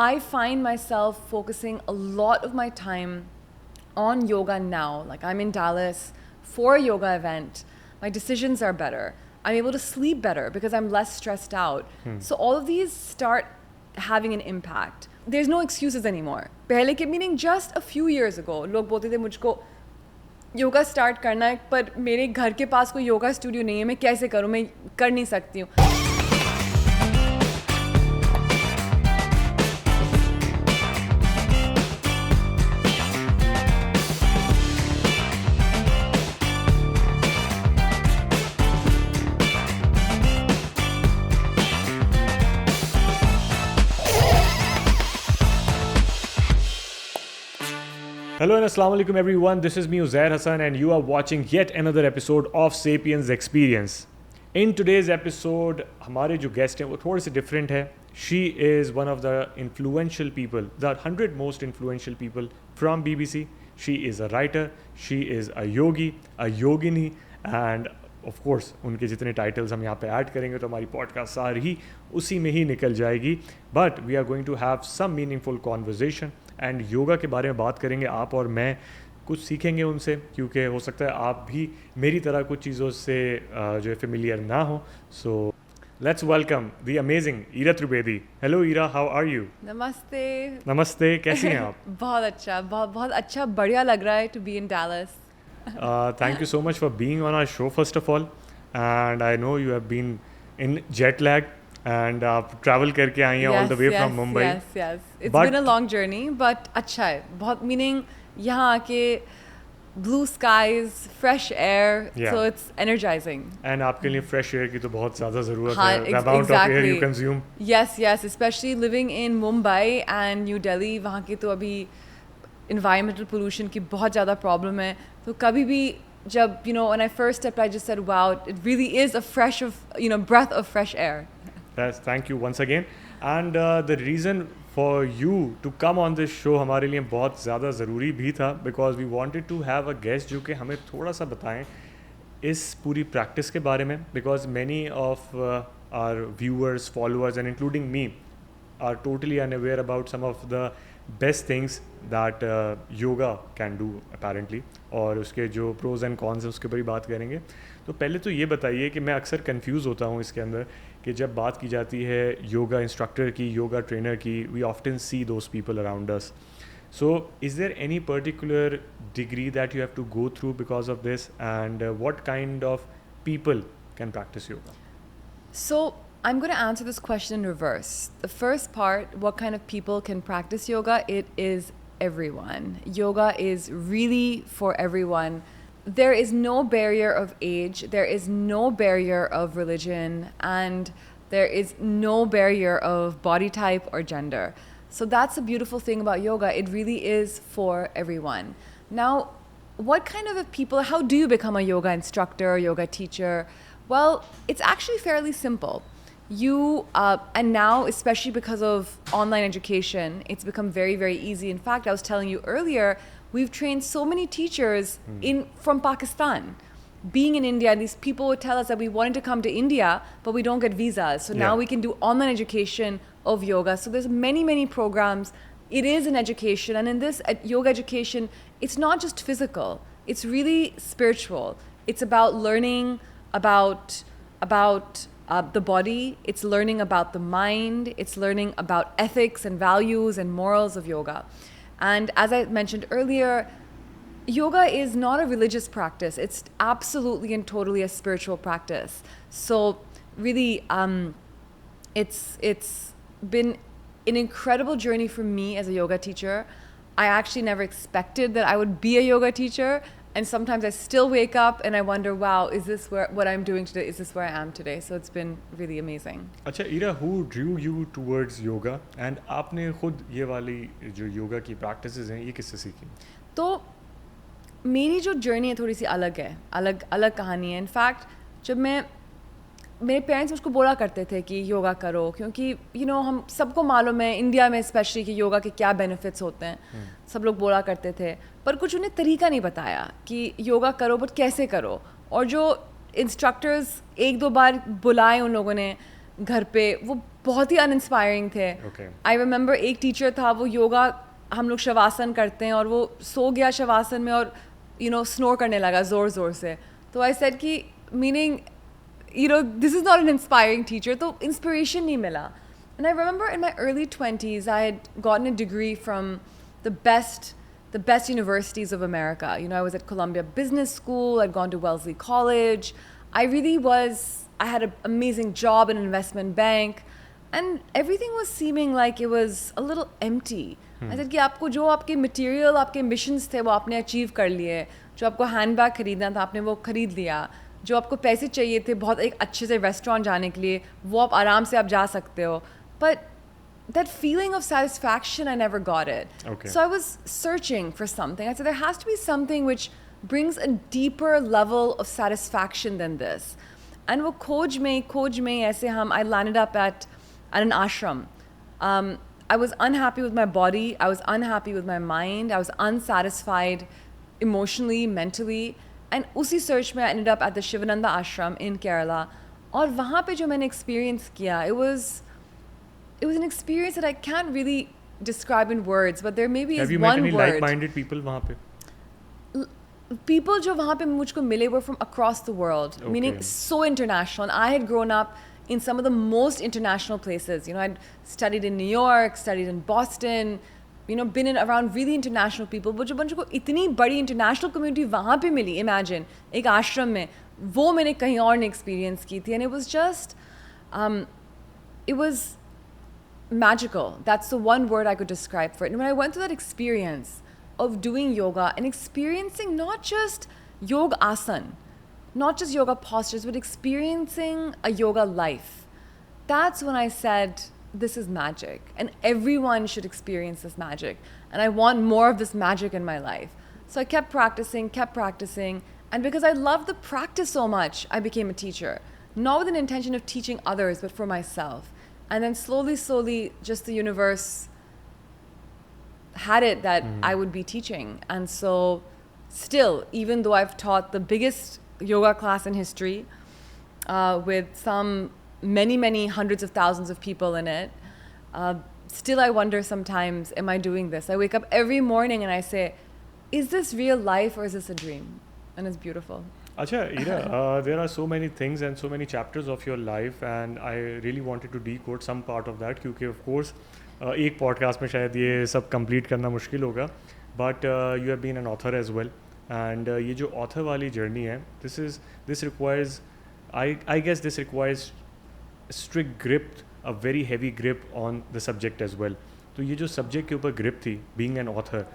I find myself focusing a lot of my time on yoga now. Like I'm in Dallas for a yoga event. My decisions are better. I'm able to sleep better because I'm less stressed out. So all of these start having an impact. There's no excuses anymore. पहले के meaning just a few years ago लोग बोलते थे मुझको yoga start करना है पर मेरे घर के पास कोई योगा स्टूडियो नहीं है, मैं कैसे करूँ, मैं कर नहीं सकती हूँ. Hello and Assalamu alaikum everyone, this is me Uzair Hassan and you are watching yet another episode of Sapiens Experience. In today's episode, हमारे जो guest हैं वो थोड़े से different है. She is one of the influential people, the 100 most influential people from BBC. She is a writer, she is a yogi, a yogini and of course उनके जितने titles हम यहाँ पे add करेंगे तो हमारी podcast सारी उसी में ही निकल जाएगी. But we are going to have some meaningful conversation. And yoga के बारे में बात करेंगे. आप और मैं कुछ सीखेंगे उनसे क्योंकि हो सकता है आप भी मेरी तरह कुछ चीज़ों से जो है फेमिलियर ना हो. So let's welcome the amazing Ira Trivedi. Hello Ira, how are you? नमस्ते. नमस्ते, कैसी हैं आप? बहुत अच्छा, बहुत अच्छा, बढ़िया लग रहा है to be in Dallas. Thank you so much for being on our show first of all. And I know you have been in jet lag and आप ट्रैवल करके आई हैं all the way from Mumbai. Yes. It's been a long journey, but अच्छा है बहुत. Meaning यहाँ आके blue skies, fresh air, so it's energizing. And आपके लिए fresh air की तो बहुत ज़्यादा ज़रूरत हाँ, है. The amount of air you consume. Yes, especially living in Mumbai and New Delhi. वहाँ की तो अभी environmental pollution की बहुत ज़्यादा problem है. तो कभी भी जब when I first stepped, I just said, wow, it really is a breath of fresh air. Yes, thank you once again. And the reason for you to come on this show हमारे लिए बहुत ज़्यादा ज़रूरी भी था because we wanted to have a guest जो कि हमें थोड़ा सा बताएं इस पूरी practice के बारे में because many of our viewers, followers and including me are totally unaware about some of the best things that yoga can do apparently. और उसके जो pros and cons हैं उसके ऊपर ही बात करेंगे. तो पहले तो ये बताइए कि मैं अक्सर कंफ्यूज होता हूँ इसके अंदर कि जब बात की जाती है योगा इंस्ट्रक्टर की, योगा ट्रेनर की, we often see those people around us. So is there any particular degree that you have to go through because of this and what kind of people can practice yoga? So I'm going to answer this question in reverse. The first part, what kind of people can practice yoga? It is everyone. Yoga is really for everyone. There is no barrier of age, there is no barrier of religion, and there is no barrier of body type or gender. So that's the beautiful thing about yoga. It really is for everyone. Now, what kind of people, how do you become a yoga instructor, yoga teacher? Well, it's actually fairly simple. You, and now, especially because of online education, it's become very, very easy. In fact, I was telling you earlier, we've trained so many teachers from Pakistan. Being in India, these people would tell us that we wanted to come to India, but we don't get visas. So now we can do online education of yoga. So there's many programs. It is an education. And in this yoga education, it's not just physical. It's really spiritual. It's about learning about the body. It's learning about the mind. It's learning about ethics and values and morals of yoga. And as I mentioned earlier, yoga is not a religious practice. It's absolutely and totally a spiritual practice. So really, it's been an incredible journey for me as a yoga teacher. I actually never expected that I would be a yoga teacher. And sometimes I still wake up and I wonder, wow, is this what I'm doing today? Is this where I am today? So it's been really amazing. अच्छा Ira, who drew you towards yoga? And आपने खुद ये वाली जो योगा की practices हैं ये किससे सीखी? तो मेरी जो जर्नी है थोड़ी सी अलग है, अलग कहानी है. इनफैक्ट जब मेरे पेरेंट्स मुझको बोला करते थे कि योगा करो क्योंकि हम सबको मालूम है इंडिया में स्पेशली कि योगा के क्या बेनिफिट्स होते हैं. सब लोग बोला करते थे पर कुछ उन्हें तरीका नहीं बताया कि योगा करो बट कैसे करो. और जो इंस्ट्रक्टर्स एक दो बार बुलाए उन लोगों ने घर पे, वो बहुत ही अनइंस्पायरिंग थे. Okay. आई रिमेंबर एक टीचर था, वो योगा हम लोग शवासन करते हैं और वो सो गया शवासन में और स्नोर करने लगा ज़ोर ज़ोर से. तो आई सेड कि meaning this is not an inspiring teacher, तो inspiration नहीं मिला. And I remember in my early 20s, I had gotten a degree from the best universities of America. I was at Columbia Business School, I'd gone to Wellesley College. I had an amazing job in an investment bank, and everything was seeming like it was a little empty. I said कि आपको जो आपके material, आपके ambitions थे वो आपने achieve कर लिए. जो आपको handbag खरीदना था आपने वो खरीद लिया. जो आपको पैसे चाहिए थे बहुत एक अच्छे से रेस्टोरेंट जाने के लिए वो आप आराम से आप जा सकते हो. But that feeling of satisfaction, I never got it. Okay. So I was searching for something. I said, there has to be something which brings a deeper level of satisfaction than this. And वो खोज में ऐसे I landed up at an ashram. I was unhappy with my body. I was unhappy with my mind. I was unsatisfied emotionally, mentally. And उसी search में I ended up at the Shivananda ashram in Kerala. और वहाँ पे जो मैंने experience किया, it was an experience that I can't really describe in words, but there maybe Have is you met one any word. like-minded people वहाँ पे? People जो वहाँ पे मुझको मिले were from across the world, meaning so international. And I had grown up in some of the most international places. I'd studied in New York, studied in Boston, been in around really international people. वो जो मुझको इतनी बड़ी international community वहाँ पे मिली, imagine, एक आश्रम में, वो मैंने कहीं और नहीं experience की थी. And it was just, it was magical. That's the one word I could describe for it. And when I went through that experience of doing yoga and experiencing not just yoga asana, not just yoga postures, but experiencing a yoga life, that's when I said, this is magic. And everyone should experience this magic. And I want more of this magic in my life. So I kept practicing. And because I loved the practice so much, I became a teacher. Not with an intention of teaching others, but for myself. And then slowly, just the universe had it that I would be teaching. And so still, even though I've taught the biggest yoga class in history with some many hundreds of thousands of people in it, still I wonder sometimes, am I doing this? I wake up every morning and I say, is this real life or is this a dream? And it's beautiful. Acha, Ira, there are so many things and so many chapters of your life, and I really wanted to decode some part of that, क्योंकि of course एक podcast में शायद ये सब complete करना मुश्किल होगा, but you have been an author as well, and ये जो author वाली journey है, this requires, I guess this requires strict grip, a very heavy grip on the subject as well. तो ये जो subject के ऊपर grip थी, being an author,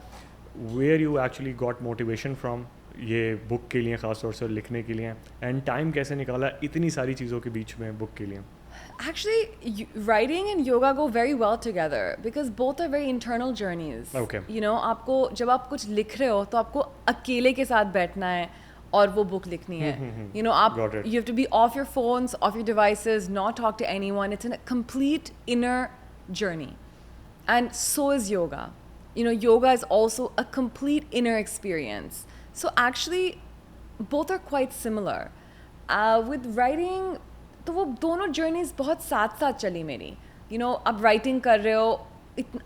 where you actually got motivation from ये बुक के लिए ख़ास तौर से लिखने के लिए, एंड टाइम कैसे निकाला इतनी सारी चीज़ों के बीच में बुक के लिए? Actually, writing and yoga go very well together because both are very internal journeys. Okay. आपको जब आप कुछ लिख रहे हो तो आपको अकेले के साथ बैठना है और वो बुक लिखनी है. आप you have to be off your phones, off your devices, not talk to anyone. It's a complete inner journey. And so is yoga. Yoga is also a complete inner experience. So actually, both are quite similar. With writing, तो वो दोनों journeys बहुत साथ चली मेरी. आप writing कर रहे हो,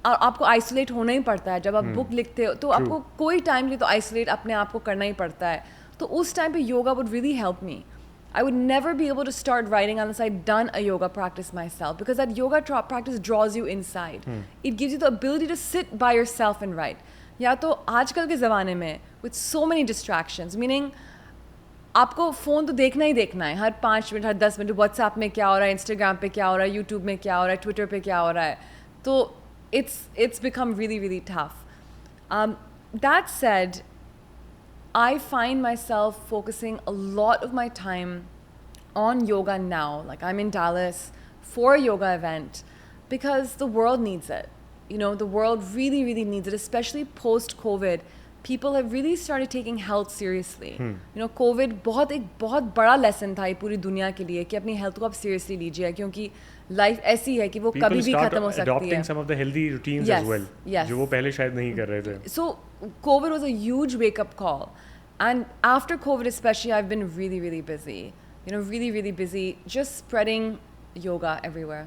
आपको isolate होना ही पड़ता है. जब आप book लिखते हो, तो आपको कोई time लिए तो isolate अपने आप को करना ही पड़ता है. तो उस time पे yoga would really help me. I would never be able to start writing unless I'd done a yoga practice myself, because that yoga practice draws you inside. It gives you the ability to sit by yourself and write. या तो आजकल के ज़माने में with so many distractions, meaning आपको phone तो देखना ही देखना है, हर 5 मिनट, हर 10 मिनट, व्हाट्सएप में क्या हो रहा है, इंस्टाग्राम पे क्या हो रहा है, यूट्यूब में क्या हो रहा है, ट्विटर पे क्या हो रहा है, तो it's become really tough. That said, I find myself focusing a lot of my time on yoga now. Like I'm in Dallas for a yoga event because the world needs it. The world really needs it, especially post-COVID. People have really started taking health seriously. COVID एक बहुत बड़ा lesson था ये पूरी दुनिया के लिए कि अपनी health को आप seriously लीजिए, क्योंकि life ऐसी है कि वो कभी भी खत्म हो सकती है. People start adopting some of the healthy routines as well, जो वो पहले शायद नहीं कर रहे थे. So COVID was a huge wake-up call, and after COVID especially, I've been really busy. Really busy, just spreading yoga everywhere.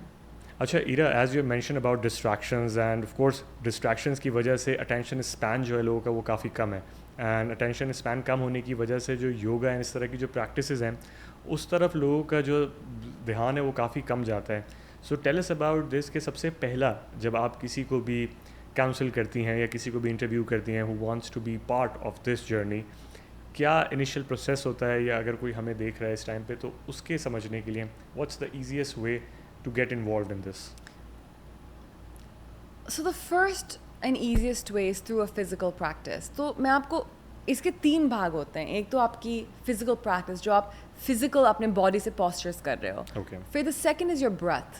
अच्छा Ira, as you mention about distractions and of course distractions की वजह से अटेंशन स्पैन जो है लोगों का वो काफ़ी कम है, एंड अटेंशन स्पैन कम होने की वजह से जो योगा है, इस तरह की जो प्रैक्टिसेस हैं, उस तरफ लोगों का जो ध्यान है वो काफ़ी कम जाता है. So tell us about this कि सबसे पहला जब आप किसी को भी काउंसिल करती हैं या किसी को भी इंटरव्यू करती हैं who wants to be part of this journey, क्या इनिशियल प्रोसेस होता है, या अगर कोई हमें देख रहा है इस टाइम पे तो उसके समझने के लिए what's the easiest way to get involved in this? So the first and easiest way is through a physical practice. तो मैं आपको इसके 3 भाग होते हैं. एक तो आपकी physical practice जो आप physical अपने body से postures कर रहे हो. Okay. फिर the second is your breath.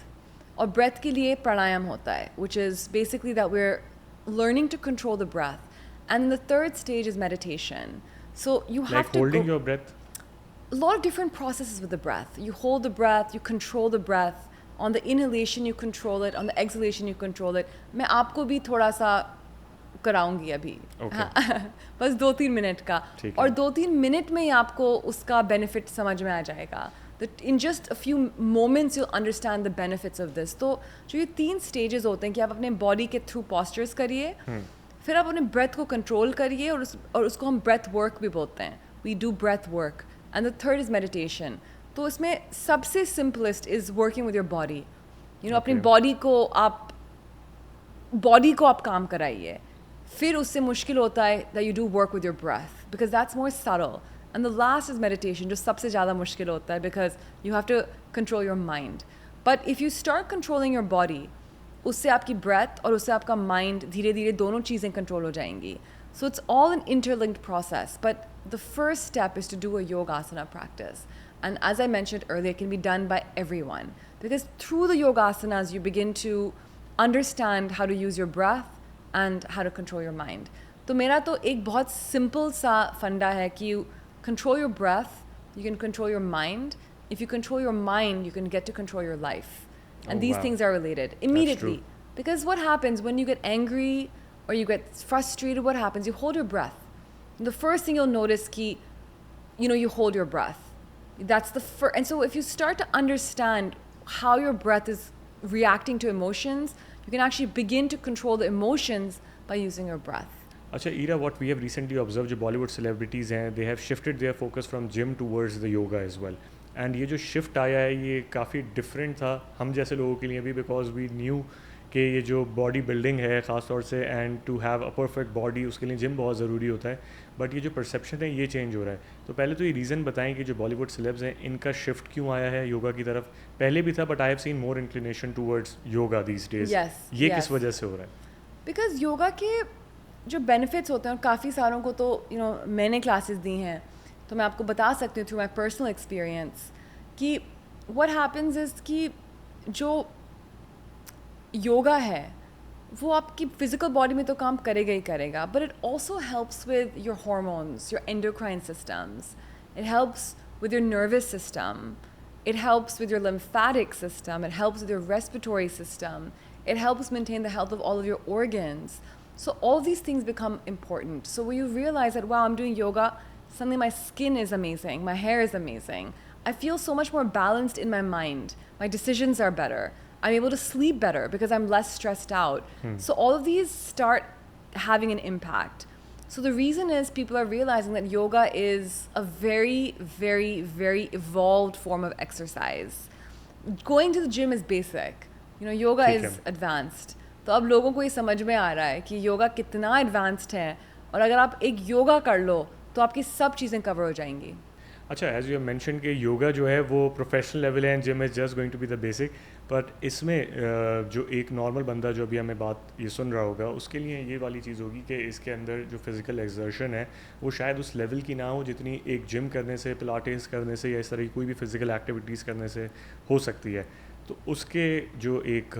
और breath के लिए प्राणायाम होता है, which is basically that we're learning to control the breath. And the third stage is meditation. So you have Like to holding go, your breath? a lot of different processes with the breath. You hold the breath, you control the breath. On the inhalation you control it, on the exhalation you control it. मैं आपको भी थोड़ा सा कराऊंगी अभी. Okay. बस 2-3 minute का. ठीक है. और 2-3 मिनट में ही आपको उसका benefit समझ में आ जाएगा. That in just a few moments you'll understand the benefits of this. तो जो ये 3 stages होते हैं कि आप अपने body के through postures करिए, फिर आप अपने breath को control करिए, और उसको हम breath work भी बोलते हैं. We do breath work. And the third is meditation. तो इसमें सबसे simplest is working with your body. You know, अपनी Okay. body को आप काम कराइए. फिर उससे मुश्किल होता है that you do work with your breath because that's more subtle. And the last is meditation, जो सबसे ज़्यादा मुश्किल होता है because you have to control your mind. But if you start controlling your body, उससे आपकी breath और उससे आपका mind धीरे धीरे दोनों चीज़ें control हो जाएंगी. So it's all an interlinked process. But the first step is to do a yogasana practice. And as I mentioned earlier, it can be done by everyone. Because through the yogasanas, you begin to understand how to use your breath and how to control your mind. तो मेरा तो एक बहुत simple सा फंडा है कि you control your breath, you can control your mind. If you control your mind, you can get to control your life. And Oh, these wow. things are related immediately. true. Because what happens when you get angry or you get frustrated, what happens? You hold your breath. The first thing you'll notice ki, you hold your breath. That's the first. And so if you start to understand how your breath is reacting to emotions, you can actually begin to control the emotions by using your breath. अच्छा Ira, what we have recently observed, जो Bollywood celebrities हैं, they have shifted their focus from gym towards the yoga as well. And ये जो shift आया है ये काफ़ी different था हम जैसे लोगों के लिए भी, बिकॉज वी न्यू कि ये जो बॉडी बिल्डिंग है ख़ास तौर से, and to have a perfect body, उसके लिए जिम बहुत ज़रूरी होता है. बट ये जो परसेप्शन है ये चेंज हो रहा है. तो पहले तो ये रीज़न बताएं कि जो बॉलीवुड सेलेब्स हैं इनका शिफ्ट क्यों आया है योगा की तरफ. पहले भी था but I have seen more inclination towards yoga these days. ये किस वजह से हो रहा है? बिकॉज योगा के जो बेनिफिट्स होते हैं, और काफ़ी सारों को तो मैंने क्लासेस दी हैं, तो मैं आपको बता सकती हूँ थ्रू माई पर्सनल एक्सपीरियंस कि व्हाट हैपन्स इज़ कि जो योगा है वो आपकी फिजिकल बॉडी में तो काम करेगा ही करेगा, but it also helps with your hormones, your endocrine systems, it helps with your nervous system, it helps with your lymphatic system, it helps with your respiratory system, it helps maintain the health of all of your organs. So all these things become important. So when you realize that, wow, I'm doing yoga, suddenly my skin is amazing, my hair is amazing, I feel so much more balanced in my mind, my decisions are better, I'm able to sleep better because I'm less stressed out. So all of these start having an impact. So the reason is people are realizing that yoga is a very, very, very evolved form of exercise. Going to the gym is basic. Yoga ठीक is है. advanced. तो अब लोगों को ये समझ में आ रहा है कि योगा कितना एडवांस्ड है, और अगर आप एक योगा कर लो तो आपकी सब चीज़ें कवर हो जाएंगी. अच्छा, एज यू मेंशन कि योगा जो है वो प्रोफेशनल लेवल है and gym is just going to be the basic, but इसमें जो एक नॉर्मल बंदा जो अभी हमें बात ये सुन रहा होगा उसके लिए ये वाली चीज़ होगी कि इसके अंदर जो फिज़िकल एक्सर्शन है वो शायद उस लेवल की ना हो जितनी एक जिम करने से, पिलाटेस करने से या इस तरह की कोई भी फिज़िकल एक्टिविटीज़ करने से हो सकती है. तो उसके जो एक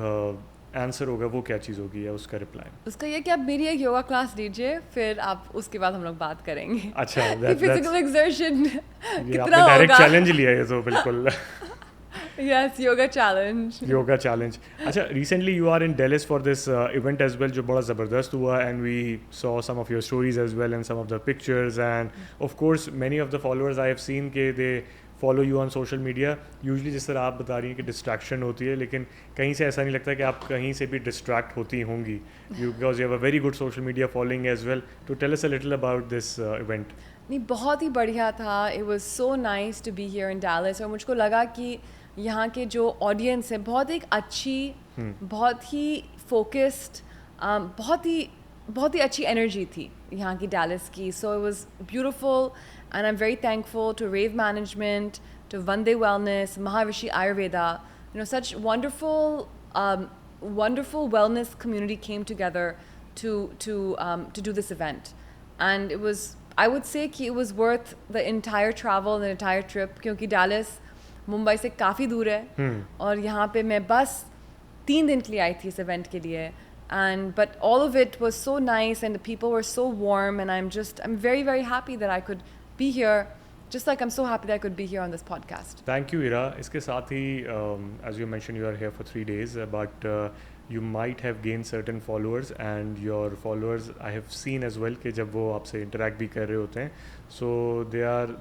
आंसर होगा वो क्या चीज़ होगी या उसका रिप्लाई? उसका ये कि आप मेरी एक योगा क्लास लीजिए, फिर आप उसके बाद हम लोग बात करेंगे. अच्छा, फिजिकल एक्सर्शन ये कितना आपने डायरेक्ट होगा. चैलेंज लिया है तो बिल्कुल. Yes, yoga challenge. Yoga challenge. अच्छा, recently you are in Dallas for this event as well जो बड़ा ज़बरदस्त हुआ, and we saw some of your stories as well and some of the pictures, and of course many of the followers I have seen के they follow you on social media. Usually जिस तरह आप बता रही हैं कि distraction होती है, लेकिन कहीं से ऐसा नहीं लगता कि आप कहीं से भी डिस्ट्रैक्ट होती होंगी, because you have a very good social media following as well. To tell us a little about this event. नहीं, बहुत ही बढ़िया था. It was so nice to be here in Dallas. और मुझको लगा कि यहाँ के जो ऑडियंस है बहुत एक अच्छी, बहुत ही फोकस्ड, बहुत ही अच्छी एनर्जी थी यहाँ की डैलस की. So it was beautiful and I am very thankful to Rev management, to Vande wellness, Maharishi Ayurveda. You know, such wonderful wellness community came together to do this event, and it was, I would say कि it was worth the entire travel, the entire trip, क्योंकि Dallas Mumbai से काफ़ी दूर है और यहाँ पे मैं बस 3 दिन के लिए आई थी इस इवेंट के लिए. And but all of it was so nice and the people were so warm, and I'm very, very happy that I could be here, just like I'm so happy that I could be here on this podcast. Thank you, Ira. इसके साथ ही as you mentioned, you are here for 3 days, but you might have gained certain followers, and your followers I have seen as well कि जब वो आपसे interact भी कर रहे होते हैं, so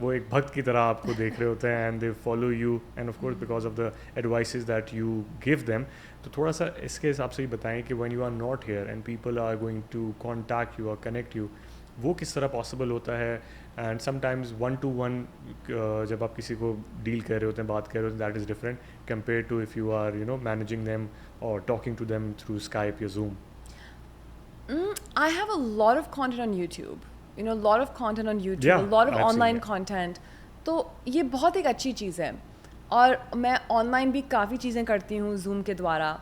वो एक भक्त की तरह आपको देख रहे होते हैं, and they follow you, and of course because of the advices that you give them. तो थोड़ा सा इसके हिसाब से ही बताएं कि when you are not here and people are going to contact you or connect you, वो किस तरह पॉसिबल होता है. एंड समटाइम्स 1-to-1 जब आप किसी को डील कर रहे होते हैं, बात कर रहे होते हैं, that is different compare to if you are managing them और talking to them through Skype या Zoom. I have a lot of content on YouTube. A lot of content on YouTube, Yeah, a lot of I've seen online that. content. तो ये बहुत एक अच्छी चीज़ है. और मैं ऑनलाइन भी काफ़ी चीज़ें करती हूँ Zoom के द्वारा.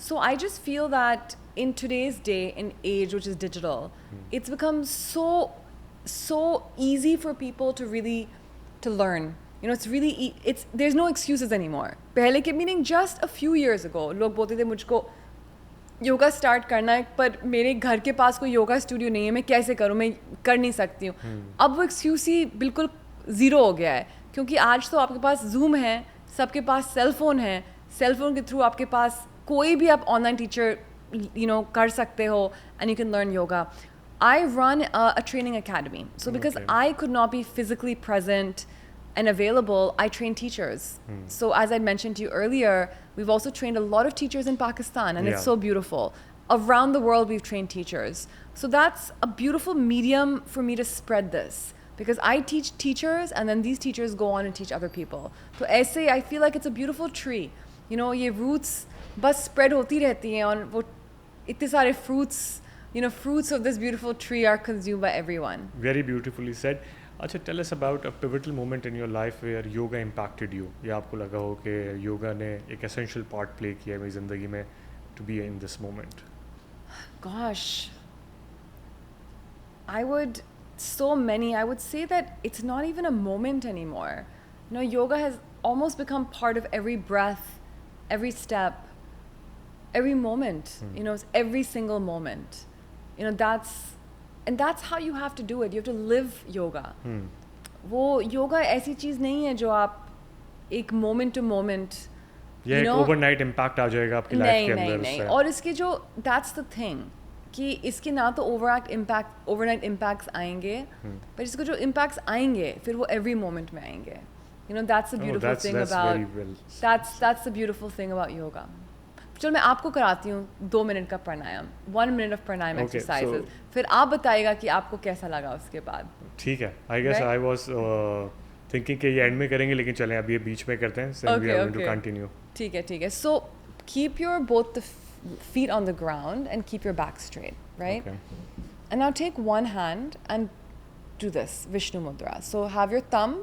So I just feel that in today's day and age, which is digital, it's become so easy for people to really to learn. It's really there's no excuses anymore. पहले के meaning just a few years ago लोग बोलते थे मुझको yoga start करना है पर मेरे घर के पास कोई योगा स्टूडियो नहीं है, मैं कैसे करूँ, मैं कर नहीं सकती हूँ. अब वो एक्सक्यूज ही बिल्कुल ज़ीरो हो गया है, क्योंकि आज तो आपके पास जूम है, सबके पास सेल फ़ोन है, सेल फ़ोन के थ्रू आपके पास कोई भी आप ऑनलाइन टीचर कर सकते हो, and you can learn yoga. I run a training academy. So because I could not be physically present and available, I train teachers. So as I mentioned to you earlier, we've also trained a lot of teachers in Pakistan, and it's so beautiful. Around the world, we've trained teachers. So that's a beautiful medium for me to spread this, because I teach teachers and then these teachers go on and teach other people. So ऐसे I feel like it's a beautiful tree. ये roots बस spread होती रहती हैं और वो इतने सारे fruits of this beautiful tree are consumed by everyone. Very beautifully said. अच्छा, tell us about a pivotal moment in your life where yoga impacted you, या आपको लगा हो कि योगा ने एक essential part play किया है मेरी ज़िंदगी में to be in this moment. Gosh, I would say that it's not even a moment anymore. Yoga has almost become part of every breath, every step, every moment. It's every single moment. That's how you have to do it. You have to live yoga. वो योगा ऐसी चीज़ नहीं है जो आप एक moment to moment ये एक overnight impact आ जाएगा आपकी लाइफ के अंदर. नहीं. और इसके जो that's the thing कि इसके ना तो overnight impacts आएंगे, पर इसके जो impacts आएंगे फिर वो every moment में आएंगे. That's the beautiful thing about that's the beautiful thing about yoga. चलो मैं आपको कराती हूँ 2 मिनट का प्राणायाम, 1 minute of प्राणायाम एक्सरसाइजेस, फिर आप बताइएगा कि आपको कैसा लगा उसके बाद. ठीक है. I guess I was thinking कि ये एंड में करेंगे, लेकिन चलें अभी ये बीच में करते हैं, so we are going to continue. ठीक है. So keep your both the feet on the ground and keep your back straight, right? Okay. And now take one hand and do this Vishnu Mudra. So have your thumb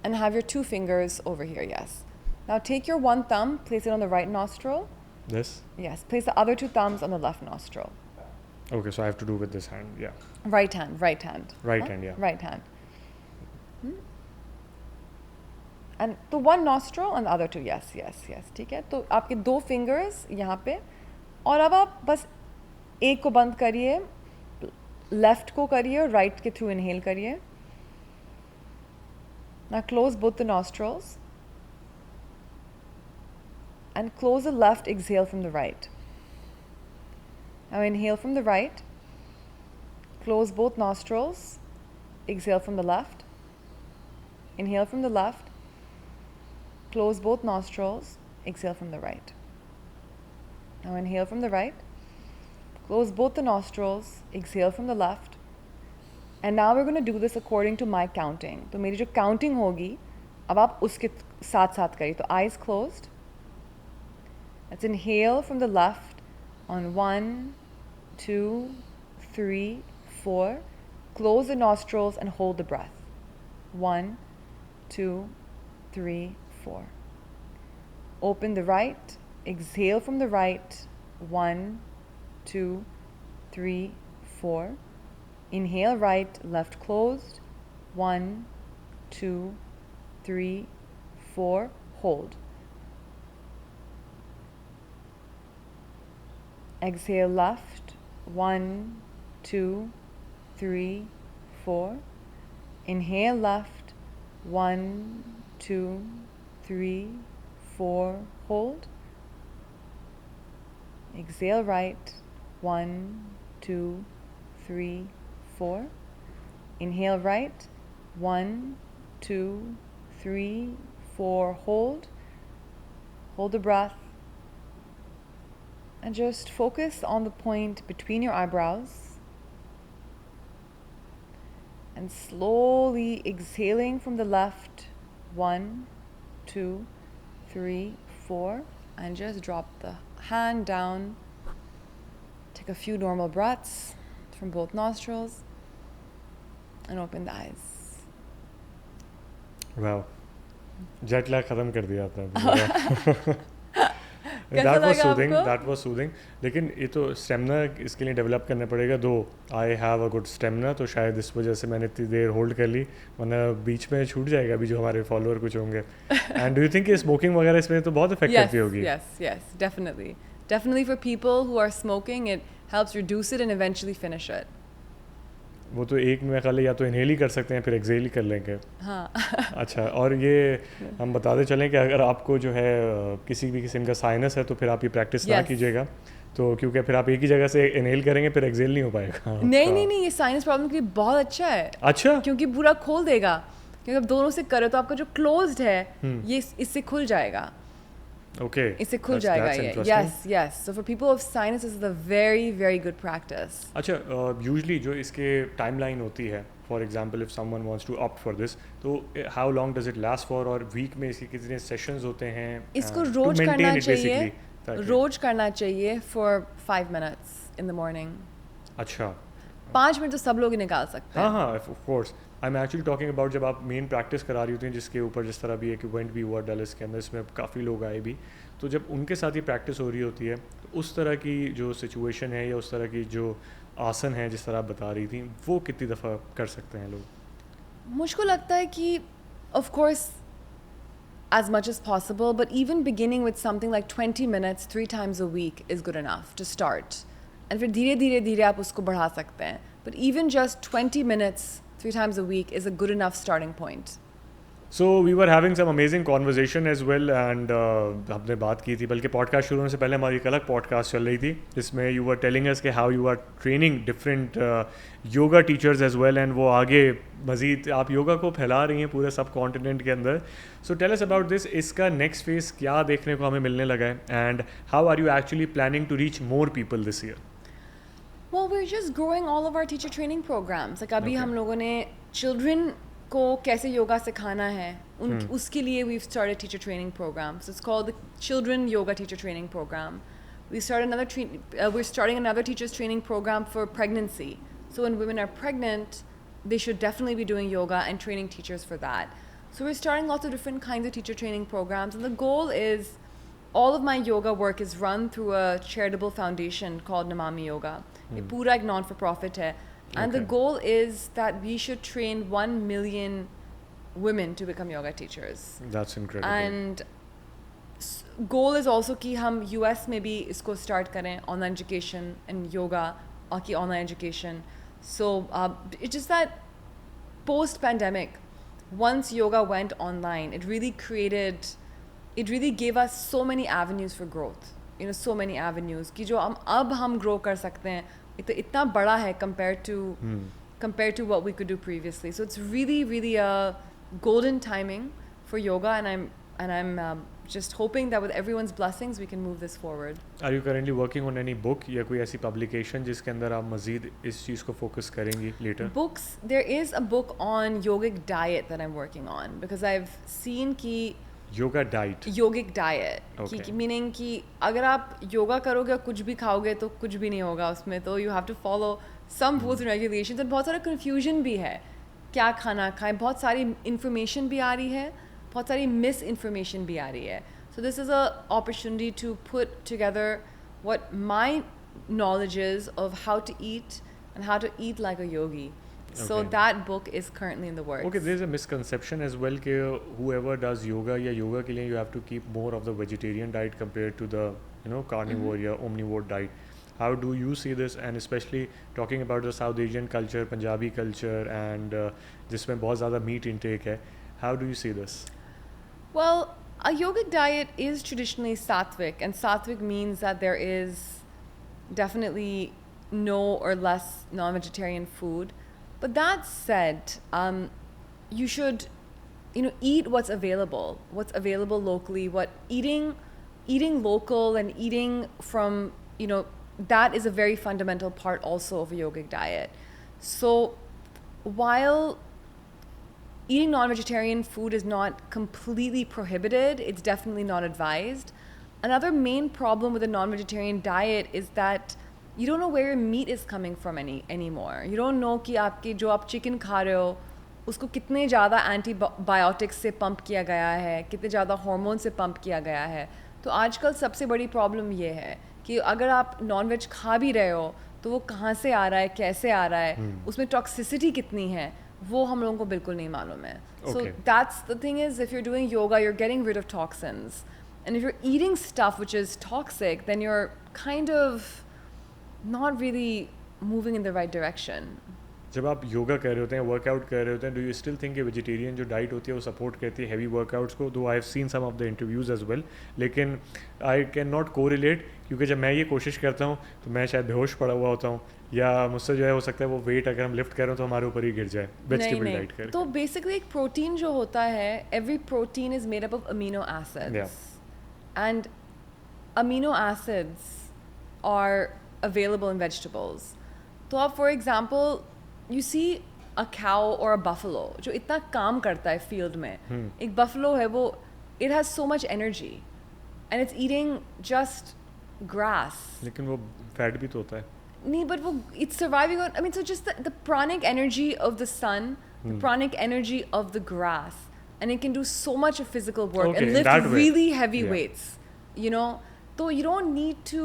and have your 2 fingers over here. Yes. Now take your one thumb, place it on the right nostril. This? Yes. Place the other 2 thumbs on the left nostril. Okay, so I have to do with this hand, yeah. Right hand. Right hand, yeah. Right hand. And the one nostril and the other 2, yes. ठीक है. तो आपके 2 fingers यहाँ पे, और अब आप बस एक को बंद करिए, left को करिए, right के through inhale करिए. Now close both the nostrils. And close the left, exhale from the right. Now inhale from the right, close both nostrils, exhale from the left, inhale from the left, Close both nostrils. Exhale from the right. Now inhale from the right. Close both the nostrils. Exhale from the left. And now we're going to do this according to my counting. तो मेरी जो counting होगी, अब आप उसके साथ साथ करिए. तो eyes closed. Let's inhale from the left on 1, 2, 3, 4. Close the nostrils and hold the breath. 1, 2, 3, 4. Open the right. Exhale from the right. 1, 2, 3, 4. Inhale right, left closed. 1, 2, 3, 4. Hold. Exhale left. 1, 2, 3, 4. Inhale left. 1, 2, 3, 4. Hold. Exhale right. 1, 2, 3, 4. Inhale right. 1, 2, 3, 4. Hold. Hold the breath. And just focus on the point between your eyebrows. And slowly exhaling from the left. 1, 2, 3, 4. And just drop the hand down. Take a few normal breaths from both nostrils. And open the eyes. Wow. Jet lag खत्म कर दिया आपने. कैसा लगा आपको? That was soothing. लेकिन ये तो स्टेमिना इसके लिए डेवलप करना पड़ेगा. दो I have a good stamina, तो शायद इस वजह से मैंने इतनी देर होल्ड कर ली, वरना बीच में छूट जाएगा अभी जो हमारे फॉलोअर कुछ होंगे. एंड डू यू थिंक ये स्मोकिंग वगैरह इसमें तो बहुत इफेक्ट करती होगी? Yes, definitely for people who are smoking, it helps reduce it and eventually finish it. वो तो एक में खाली या तो इनहेल ही कर सकते हैं, फिर एक्सेल ही कर लेंगे. हाँ. अच्छा, और ये हम बताते चलें कि अगर आपको जो है किसी भी किस्म का साइनस है तो फिर आप ये प्रैक्टिस ना कीजिएगा, तो क्योंकि फिर आप एक ही जगह से इनहेल करेंगे फिर एक्सेल नहीं हो पाएगा. नहीं, ये साइनस प्रॉब्लम के लिए बहुत अच्छा है. अच्छा, क्योंकि पूरा खोल देगा. क्योंकि अब दोनों से करो तो आपका जो क्लोज्ड है ये इससे खुल जाएगा. Okay. इससे खुल जाएगा ये. Yes. So for people with sinus, this is a very, very good practice. अच्छा, usually जो इसके timeline होती है, for example, if someone wants to opt for this, तो how long does it last for, और week में इसके कितने sessions होते हैं? इसको रोज करना चाहिए. रोज करना चाहिए for 5 minutes in the morning. अच्छा. 5 मिनट तो सब लोग ही निकाल सकते हैं. हाँ, of course. I'm actually talking about जब आप मेन प्रैक्टिस करा रही होती हैं, जिसके ऊपर जिस तरह भी एक इवेंट भी हुआ डैलस के अंदर, इसमें काफ़ी लोग आए भी, तो जब उनके साथ ये प्रैक्टिस हो रही होती है तो उस तरह की जो सिचुएशन है या उस तरह की जो आसन है जिस तरह आप बता रही थी, वो कितनी दफ़ा कर सकते हैं लोग? मुझको लगता है कि of course as much as possible, but even beginning with something like 20 minutes 3 times a week is good enough to start. And फिर धीरे आप उसको बढ़ा सकते हैं. But even just 20 minutes 3 times a week is a good enough starting point. So we were having some amazing conversation as well, and हमने बात की थी, बल्कि पॉडकास्ट शुरू होने से पहले हमारी एक अलग पॉडकास्ट चल रही थी जिसमें you were telling us कि how you are training different yoga teachers as well, and वो आगे मज़ीद आप योगा को फैला रही हैं पूरे सब कॉन्टिनेंट के अंदर. So tell us about this. इसका next phase क्या देखने को हमें मिलने लगा है, and how are you actually planning to reach more people this year? Well, we're just growing all of our teacher training programs. Like अभी हम लोगों ने children को कैसे योगा सिखाना है उसके लिए we've started teacher training program. So it's called the Children Yoga Teacher Training Program. We're starting another teachers training program for pregnancy. So when women are pregnant, they should definitely be doing yoga and training teachers for that. So we're starting lots of different kinds of teacher training programs, and the goal is all of my yoga work is run through a charitable foundation called Namami Yoga. ये पूरा एक non-for-profit है. And the goal is that we should train 1 million women to become yoga teachers. That's incredible. And goal is also कि हम US में भी इसको start करें, online education and yoga, की online education. So it's just that post-pandemic, once yoga went online, it really gave us so many avenues for growth. You know, so many avenues कि जो अब हम grow कर सकते हैं, इतना बड़ा है compared to what we could do previously. So it's really a golden timing for yoga, and I'm and I'm just hoping that with everyone's blessings we can move this forward. Are you currently working on any book या कोई ऐसी publication जिसके अंदर आप मज़ीद इस चीज़ को focus करेंगी later? Books, there is a book on yogic diet that I'm working on because I've seen कि Yoga diet. yogic diet Okay. कि meaning कि अगर आप योगा करोगे और कुछ भी खाओगे तो कुछ भी नहीं होगा उसमें, तो you have to follow some rules and regulations, और बहुत सारा confusion भी है क्या खाना खाएं, बहुत सारी information भी आ रही है, बहुत सारी misinformation भी आ रही है. So this is a opportunity to put together what my knowledge is of how to eat and how to eat like a yogi. So Okay. that book is currently in the works. Okay, there's a misconception as well कि whoever does yoga या yoga के लिए you have to keep more of the vegetarian diet compared to the carnivore या omnivore diet. How do you see this, and especially talking about the South Asian culture, Punjabi culture, and जिसमें बहुत ज़्यादा meat intake है, how do you see this? Well, a yogic diet is traditionally sattvic, and sattvic means that there is definitely no or less non-vegetarian food. But that said, you should, eat what's available locally. Eating local and eating from, that is a very fundamental part also of a yogic diet. So while eating non-vegetarian food is not completely prohibited, it's definitely not advised. Another main problem with a non-vegetarian diet is that you don't know where your meat is coming from anymore. You don't know कि आपके जो आप chicken खा रहे हो उसको कितने ज़्यादा एंटीबायोटिक्स से पंप किया गया है, कितने ज़्यादा हार्मोन से पंप किया गया है. तो आजकल सबसे बड़ी प्रॉब्लम ये है कि अगर आप नॉन वेज खा भी रहे हो तो वो कहाँ से आ रहा है, कैसे आ रहा है, उसमें टॉक्सिसिटी कितनी है, वो हम लोगों को बिल्कुल नहीं मालूम है. So Okay. that's the thing is, if you're doing yoga, you're getting rid of toxins. And if you're eating stuff which is toxic, then you're kind of not really moving in the right direction. जब आप योगा कर रहे होते हैं, workout कर रहे होते हैं, डू यू स्टिल थिंक कि वेजिटेरियन जो डाइट होती है वो सपोर्ट करती है हैवी वर्कआउट्स को? Though I have seen some of the interviews as well, लेकिन आई कैन नॉट कोरिलेट, क्योंकि जब मैं ये कोशिश करता हूँ तो मैं शायद बेहोश पड़ा हुआ होता हूँ, या मुझसे जो है हो सकता है वो वेट अगर हम लिफ्ट कर रहे हो तो हमारे ऊपर ही गिर जाए वेजिटेबल डाइट करके. तो बेसिकली एक प्रोटीन जो होता है, every protein is made up of amino acids, and amino acids are available in vegetables. तो आप for example you see a cow और अ बफलो जो इतना काम करता है फील्ड में. एक बफलो है, वो it has so much energy and it's eating just grass. लेकिन वो फैट भी तो होता है. नहीं, but वो it's surviving on, I mean, so just the pranic energy of the sun, the pranic energy of the grass, and it can do so much of physical work Okay, and in that lift way. really heavy Yeah. weights, so you don't need to,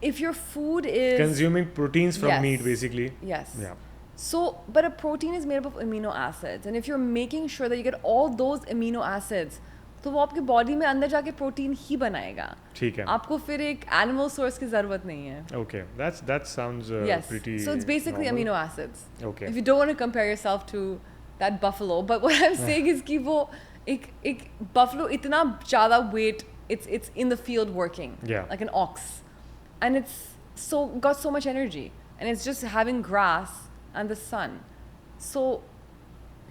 if your food is Consuming proteins from Yes. meat basically. yes, Yeah. so but a protein is made up of amino acids, and if you're making sure that you get all those amino acids, तो वो आपके body में अंदर जाके protein ही बनाएगा. ठीक है. आपको फिर एक एनिमल सोर्स की जरूरत नहीं है. Okay, that sounds Yes. pretty. So it's basically normal. amino acids. Okay. If you don't want to compare yourself to that buffalo, but what I'm saying is कि वो एक buffalo इतना ज़्यादा weight, it's in the field working. Yeah. Like an ox, and it's got so much energy, and it's just having grass and the sun. So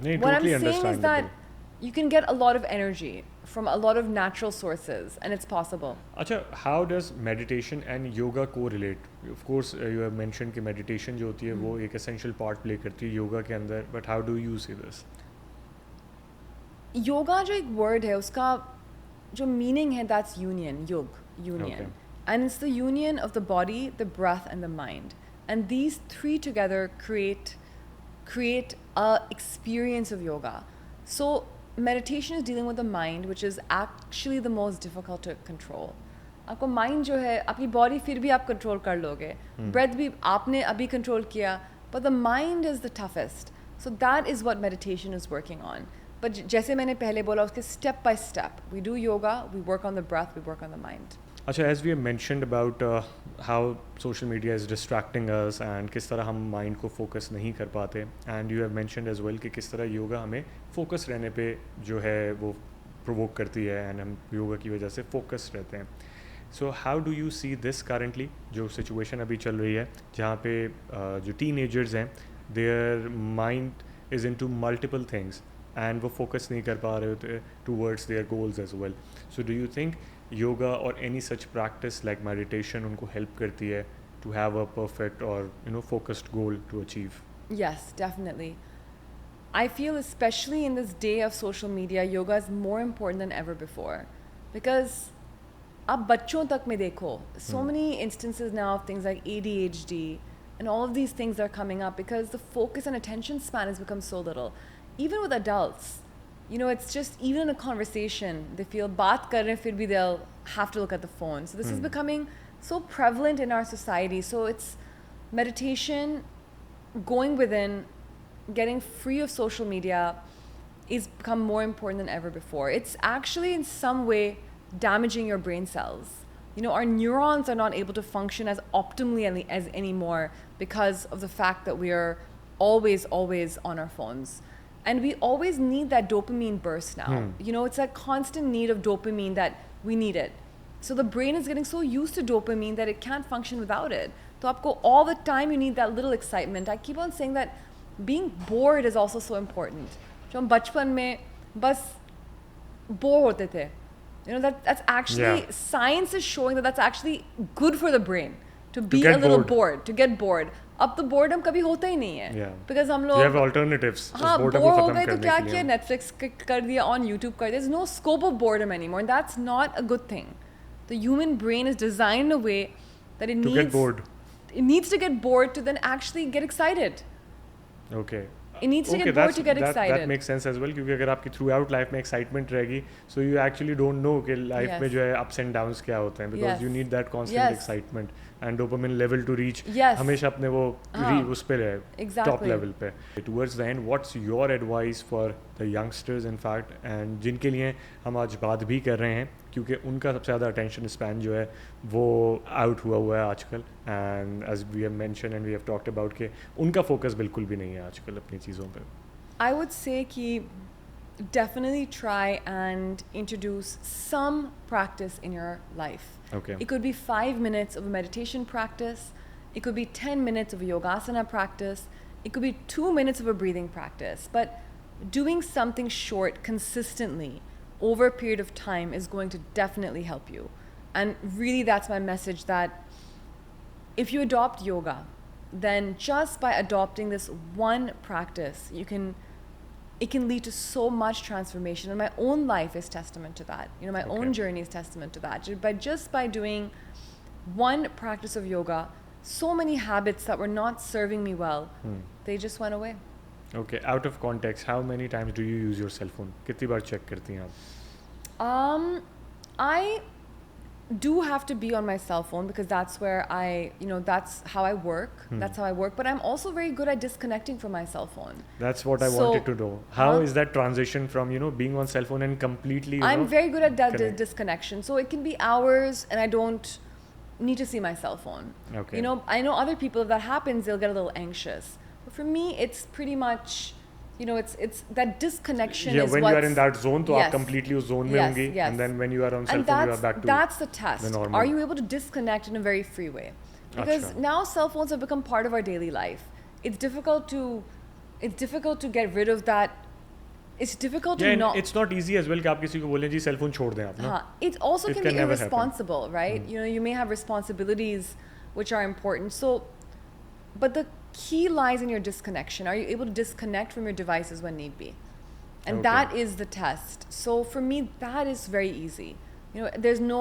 नहीं, what I'm totally saying is that understandable. you can get a lot of energy from a lot of natural sources, and it's possible. अच्छा, how does meditation and yoga correlate? Of course, you have mentioned कि meditation जो होती है वो एक essential part play करती है योगा के अंदर, but how do you see this? Yoga जो एक word है उसका जो meaning है, that's union, union. Okay. And it's the union of the body, the breath, and the mind. And these three together create a experience of yoga. So meditation is dealing with the mind, which is actually the most difficult to control. आपको mind जो है, आपकी body फिर भी आप control कर लोगे, breath भी आपने अभी control किया, but the mind is the toughest. So that is what meditation is working on. But जैसे मैंने पहले बोला, उसके step by step, we do yoga, we work on the breath, we work on the mind. अच्छा, as we have mentioned about how social media is distracting us and किस तरह हम mind को focus नहीं कर पाते, and you have mentioned as well कि किस तरह योगा हमें focus रहने पे जो है वो provoke करती है, and हम योगा की वजह से focus रहते हैं. So how do you see this currently, जो situation अभी चल रही है जहाँ पे जो teenagers हैं, their mind is into multiple things, and वो फोकस नहीं कर पा रहे होते towards their goals as well. So do you think yoga और any such practice like meditation उनको हेल्प करती है टू हैव अ परफेक्ट और focused goal to achieve? Yes, definitely. I feel, especially in this day of social media, yoga is more important than ever before. Because अब बच्चों तक में देखो, so many instances now of things like ADHD and all of these things are coming up because the focus and attention span has become so little. Even with adults, it's just even in a conversation, they feel बात कर रहे हैं फिर भी they'll have to look at the phone. So this is becoming so prevalent in our society. So it's meditation, going within, getting free of social media is become more important than ever before. It's actually in some way damaging your brain cells. Our neurons are not able to function as optimally as anymore because of the fact that we are always on our phones. And we always need that dopamine burst now. It's that constant need of dopamine that we need it. So the brain is getting so used to dopamine that it can't function without it. So aapko all the time you need that little excitement. I keep on saying that being bored is also so important. जो हम बचपन में बस bore होते थे. That's actually, science is showing that that's actually good for the brain to be a little bored, to get bored. अब तो boredom कभी होता ही नहीं है. Because हम लोग you have alternatives. हाँ, bore हो गए तो क्या किया, Netflix कर दिया, on YouTube कर दिया. There's no scope of boredom anymore, and that's not a good thing. The human brain is designed in a way that it needs get bored. It needs to get bored to then actually get excited. Okay. It needs to get bored to get excited. That makes sense as well, क्योंकि अगर आपकी throughout life में excitement रहेगी, so you actually don't know कि life में जो है ups and downs क्या होते हैं, because you need that constant excitement and dopamine level to reach हमेशा अपने वो उस पे रहे, टॉप लेवल पे. Towards the end, what's your advice for the youngsters in fact, and जिनके लिए हम आज बात भी कर रहे हैं, क्योंकि उनका सबसे ज़्यादा अटेंशन स्पैन जो है वो आउट हुआ है आजकल, and as we have mention and we have talked about कि उनका फोकस बिल्कुल भी नहीं है आजकल अपनी चीज़ों पे. I would say कि definitely try and introduce some practice in your life. Okay. It could be 5 minutes of a meditation practice. It could be 10 minutes of a yogasana practice. It could be 2 minutes of a breathing practice. But doing something short consistently over a period of time is going to definitely help you. And really that's my message, that if you adopt yoga, then just by adopting this one practice, it can lead to so much transformation. And my own life is testament to that. My own journey is testament to that. Just by doing one practice of yoga, so many habits that were not serving me well, they just went away. Okay, out of context, how many times do you use your cell phone? कितनी बार check करती हैं आप? I do have to be on my cell phone because that's where that's how I work. That's how I work. But I'm also very good at disconnecting from my cell phone. That's what I wanted to know. How is that transition from being on cell phone and completely I'm very good at that disconnection. So it can be hours and I don't need to see my cell phone. Okay. I know other people, if that happens, they'll get a little anxious. But for me, it's pretty much it's that disconnection is when you are in that zone, तो आप completely उस zone में होंगी, and then when you are on cell phone, you are back to that's the test. The normal. Are you able to disconnect in a very free way? Because now cell phones have become part of our daily life. It's difficult to get rid of that. It's difficult to not. It's not easy as well कि आप किसी को बोलें जी cell phone छोड़ दें आप ना. It also can be irresponsible, right? You may have responsibilities which are important. So, but the key lies in your disconnection. Are you able to disconnect from your devices when need be? And that is the test. So for me, that is very easy. There's no,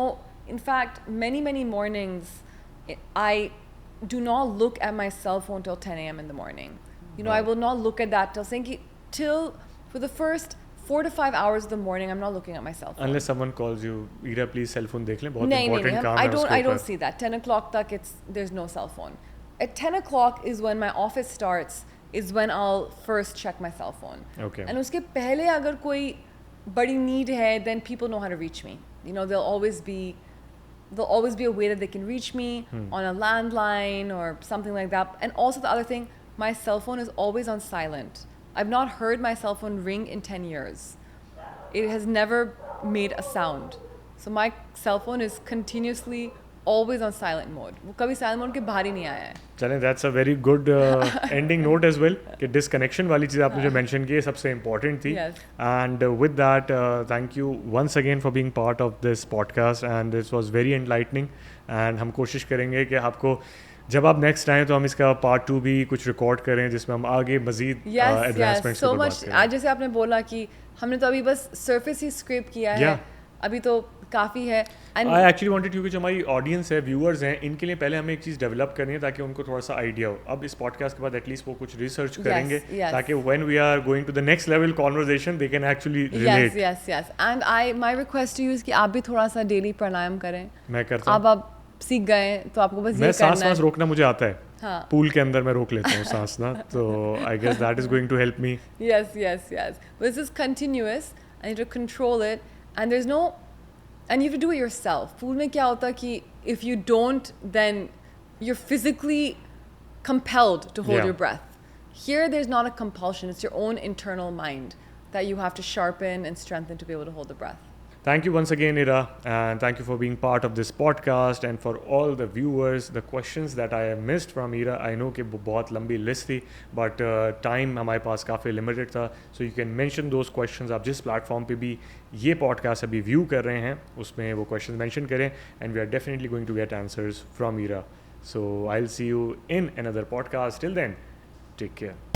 in fact, many mornings, I do not look at my cell phone till 10 a.m. in the morning. I will not look at that till for the first 4 to 5 hours of the morning, I'm not looking at my cell phone. Unless someone calls you, Ira, please cell phone देख लें, बहुत important काम है उसके ऊपर. I don't see that. 10 o'clock tak there's no cell phone. At 10 o'clock is when my office starts, is when I'll first check my cell phone. Okay. And उसके पहले अगर कोई बड़ी need है, then people know how to reach me. There'll always be a way that they can reach me on a landline or something like that. And also the other thing, my cell phone is always on silent. I've not heard my cell phone ring in 10 years. It has never made a sound. So my cell phone is continuously always on silent mode. वो कभी silent mode के बाहर ही नहीं आया है. चलें, that's a very good ending note as well कि disconnection वाली चीज़ आपने जो मेंशन की है सबसे इम्पॉर्टेंट थी. Yes. And with that thank you once again for being part of this podcast and this was very enlightening. एंड हम कोशिश करेंगे कि आपको जब आप नेक्स्ट आएँ तो हम इसका पार्ट 2 भी कुछ रिकॉर्ड करें जिसमें हम आगे मजीद Yes, एडवांसमेंट्स so के ऊपर बात much. करें. आज जैसे आपने बोला कि हमने तो अभी बस surface ही scrape किया है. Yeah. अभी तो काफ़ी है. And आई एक्चुअली वांटेड, क्योंकि जो हमारी ऑडियंस है, व्यूअर्स हैं, इनके लिए पहले हमें एक चीज़ डेवलप करनी है ताकि उनको थोड़ा सा आइडिया हो. अब इस पॉडकास्ट के बाद एटलीस्ट वो कुछ रिसर्च करेंगे yes. ताकि when we are going to the next level conversation they can actually yes, relate. yes. And my request to you is कि आप भी थोड़ा सा डेली प्राणायाम करें. मैं करता अब हूँ. आप सीख गए हैं तो आपको बस मैं ये सांस करना वांस है. रोकना मुझे आता है. हाँ. पूल के अंदर मैं रोक लेता हूँ सांस ना, तो I guess that is going to help me. Yes. But this is continuous. I need to control it. And there's no, and you have to do it yourself. Pool में क्या होता है कि if you don't, then you're physically compelled to hold Yeah. your breath. Here, there's not a compulsion. It's your own internal mind that you have to sharpen and strengthen to be able to hold the breath. Thank you once again, Ira, and thank you for being part of this podcast and for all the viewers. The questions that I have missed from Ira, I know कि वो बहुत लंबी list थी, but time हमारे पास काफ़ी limited था, so you can mention those questions. आप जिस प्लेटफॉर्म पे भी ये पॉडकास्ट अभी व्यू कर रहे हैं उसमें वो क्वेश्चन मेंशन करें, and we are definitely going to get answers from Ira. So I'll see you in another podcast. Till then, take care.